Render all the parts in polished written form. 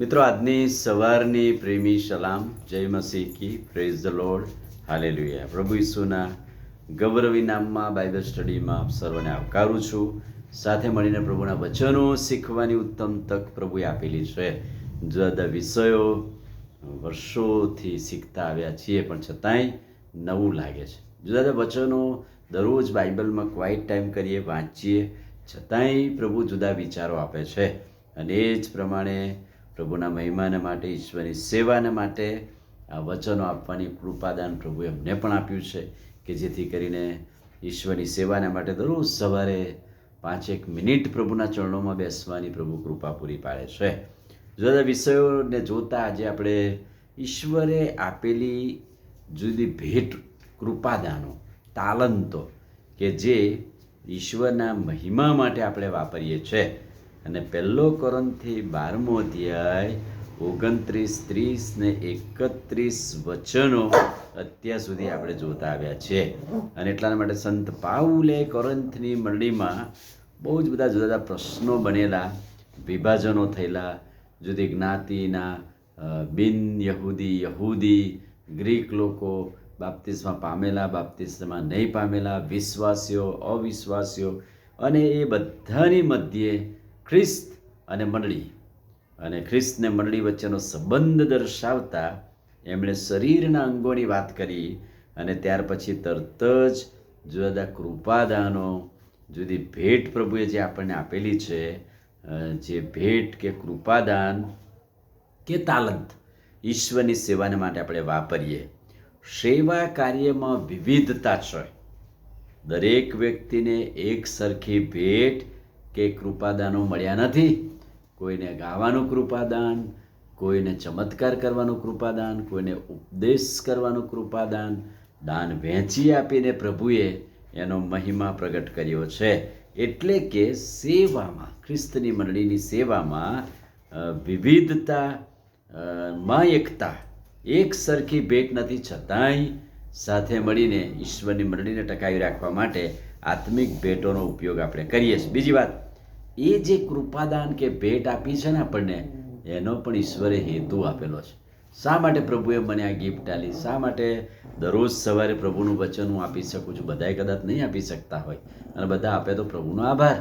મિત્રો, આજની સવારની પ્રેમી સલામ, જય મસીહ કી, પ્રેઝ ધ લોર્ડ, હાલેલુયા. પ્રભુ ઈસુના ગૌરવી નામમાં બાઇબલ સ્ટડીમાં આપ સર્વને આવકારું છું. સાથે મળીને પ્રભુના વચનો શીખવાની ઉત્તમ તક પ્રભુએ આપેલી છે. જુદા જુદા વિષયો વર્ષોથી શીખતા આવ્યા છીએ, પણ છતાંય નવું લાગે છે. જુદા જુદા વચનો દરરોજ બાઇબલમાં ક્વાઇટ ટાઈમ કરીએ, વાંચીએ, છતાંય પ્રભુ જુદા વિચારો આપે છે. અને એ જ પ્રમાણે પ્રભુના મહિમાને માટે, ઈશ્વરની સેવાને માટે આ વચનો આપવાની કૃપાદાન પ્રભુએ અમને પણ આપ્યું છે, કે જેથી કરીને ઈશ્વરની સેવાને માટે દરરોજ સવારે 5 મિનિટ પ્રભુના ચરણોમાં બેસવાની પ્રભુ કૃપા પૂરી પાડે છે. જુદા જુદા વિષયોને જોતા આજે આપણે ઈશ્વરે આપેલી જુદી ભેટ, કૃપાદાનો, તાલંતો કે જે ઈશ્વરના મહિમા માટે આપણે વાપરીએ છીએ. અને 1 કોરિન્થી 12મો અધ્યાય 29, 30 ને 31 વચનો અત્યાર સુધી આપણે જોતા આવ્યા છીએ. અને એટલા માટે સંત પાઉલે કોરિન્થની મંડળીમાં બહુ જ બધા જુદા જુદા પ્રશ્નો બનેલા, વિભાજનો થયેલા, જુદી જ્ઞાતિના, બિન યહૂદી, યહૂદી, ગ્રીક લોકો, બાપ્તિસ્મા પામેલા, બાપ્તિસ્મા નહીં પામેલા, વિશ્વાસીઓ, અવિશ્વાસીઓ, અને એ બધાની મધ્યે ખ્રિસ્ત અને મંડળી અને ખ્રિસ્ત ને મંડળી વચ્ચેનો સંબંધ દર્શાવતા એમણે શરીરના અંગોની વાત કરી. અને ત્યાર પછી તરત જ જુદા જુદા કૃપાદાનો, જુદી ભેટ પ્રભુએ જે આપણને આપેલી છે, જે ભેટ કે કૃપાદાન કે તાલંત ઈશ્વરની સેવાને માટે આપણે વાપરીએ. સેવા કાર્યમાં વિવિધતા છે. દરેક વ્યક્તિને એક સરખી ભેટ કે કૃપાદાનો મળ્યા નથી. કોઈને ગાવાનું કૃપાદાન, કોઈને ચમત્કાર કરવાનું કૃપાદાન, કોઈને ઉપદેશ કરવાનું કૃપાદાન, દાન વહેંચી આપીને પ્રભુએ એનો મહિમા પ્રગટ કર્યો છે. એટલે કે સેવામાં, ખ્રિસ્તની મંડળીની સેવામાં વિવિધતા માં એકતા, એક સરખી ભેટ નથી, છતાંય સાથે મળીને ઈશ્વરની મંડળીને ટકાવી રાખવા માટે આત્મિક ભેટોનો ઉપયોગ આપણે કરીએ છીએ. બીજી વાત, એ જે કૃપાદાન કે ભેટ આપી છે ને આપણને, એનો પણ ઈશ્વરે હેતુ આપેલો છે. શા માટે પ્રભુએ મને આ ગિફ્ટ આપી? શા માટે દરરોજ સવારે પ્રભુનું વચન હું આપી શકું છું? બધાએ કદાચ નહીં આપી શકતા હોય, અને બધા આપે તો પ્રભુનો આભાર,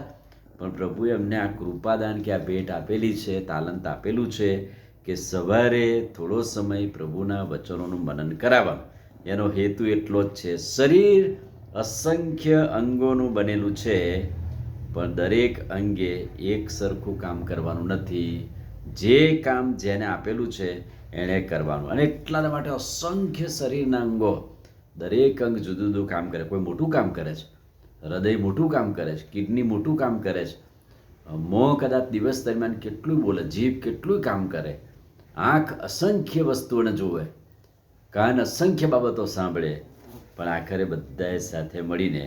પણ પ્રભુએ અમને આ કૃપાદાન કે આ ભેટ આપેલી છે, તાલંત આપેલું છે, કે સવારે થોડો સમય પ્રભુના વચનોનું મનન કરાવવાનું. એનો હેતુ એટલો જ છે. શરીર અસંખ્ય અંગોનું બનેલું છે, પણ દરેક અંગે એક સરખું કામ કરવાનું નથી. જે કામ જેને આપેલું છે એણે કરવાનું. અને એટલા માટે અસંખ્ય શરીરના અંગો, દરેક અંગ જુદું જુદું કામ કરે. કોઈ મોટું કામ કરે છે, હૃદય મોટું કામ કરે છે, કિડની મોટું કામ કરે છે, મોં કદાચ દિવસ દરમિયાન કેટલું બોલે, જીભ કેટલું કામ કરે, આંખ અસંખ્ય વસ્તુઓને જોવે, કાન અસંખ્ય બાબતો સાંભળે, પણ આખરે બધાએ સાથે મળીને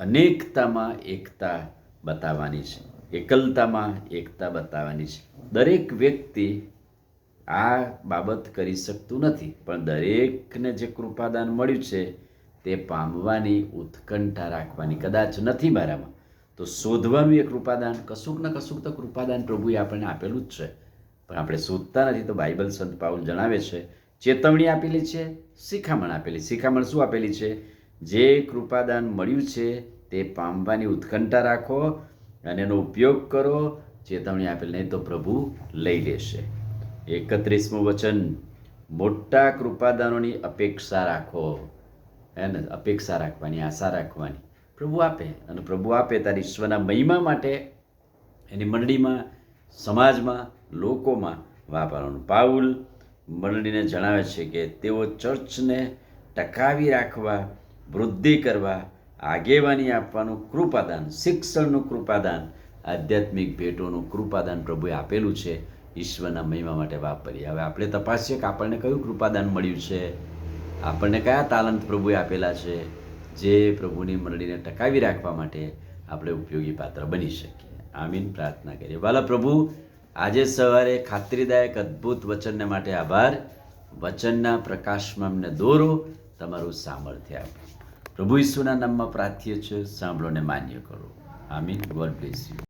અનેકતામાં એકતા બતાવવાની છે, એકલતામાં એકતા બતાવવાની છે. દરેક વ્યક્તિ આ બાબત કરી શકતું નથી, પણ દરેકને જે કૃપાદાન મળ્યું છે તે પામવાની ઉત્કંઠા રાખવાની. કદાચ નથી મારામાં તો શોધવાનું એ કૃપાદાન, કશુંક ને કશુંક તો કૃપાદાન પ્રભુએ આપણને આપેલું જ છે, પણ આપણે શોધતા નથી. તો બાઇબલ સંત પાઉલ જણાવે છે, ચેતવણી આપેલી છે, શિખામણ આપેલી. શિખામણ શું આપેલી છે? જે કૃપાદાન મળ્યું છે તે પામવાની ઉત્કંઠા રાખો અને એનો ઉપયોગ કરો. ચેતવણી આપેલી, નહીં તો પ્રભુ લઈ લેશે. 31મું વચન, મોટા કૃપાદાનોની અપેક્ષા રાખો. એને અપેક્ષા રાખવાની, આશા રાખવાની. પ્રભુ આપે, અને પ્રભુ આપે ત્યારે ઈશ્વરના મહિમા માટે એની મંડળીમાં, સમાજમાં, લોકોમાં વાપરવાનું. પાઉલ મંડળીને જણાવે છે કે તેઓ ચર્ચને ટકાવી રાખવા, વૃદ્ધિ કરવા, આગેવાની આપવાનું કૃપાદાન, શિક્ષણનું કૃપાદાન, આધ્યાત્મિક ભેટોનું કૃપાદાન પ્રભુએ આપેલું છે. ઈશ્વરના મહિમા માટે વાપરીએ. હવે આપણે તપાસીએ કે આપણને કયું કૃપાદાન મળ્યું છે, આપણને કયા તાલંત પ્રભુએ આપેલા છે, જે પ્રભુની મંડળીને ટકાવી રાખવા માટે આપણે ઉપયોગી પાત્ર બની શકીએ. આમીન. પ્રાર્થના કરીએ. વાલા પ્રભુ, આજે સવારે ખાતરીદાયક અદ્ભુત વચનને માટે આભાર. વચનના પ્રકાશમાં અમને દોરો, તમારું સામર્થ્ય આપો. પ્રભુ ઈસુના નામમાં પ્રાર્થીએ છે, સાંભળો ને માન્ય કરો. આમીન. God bless you.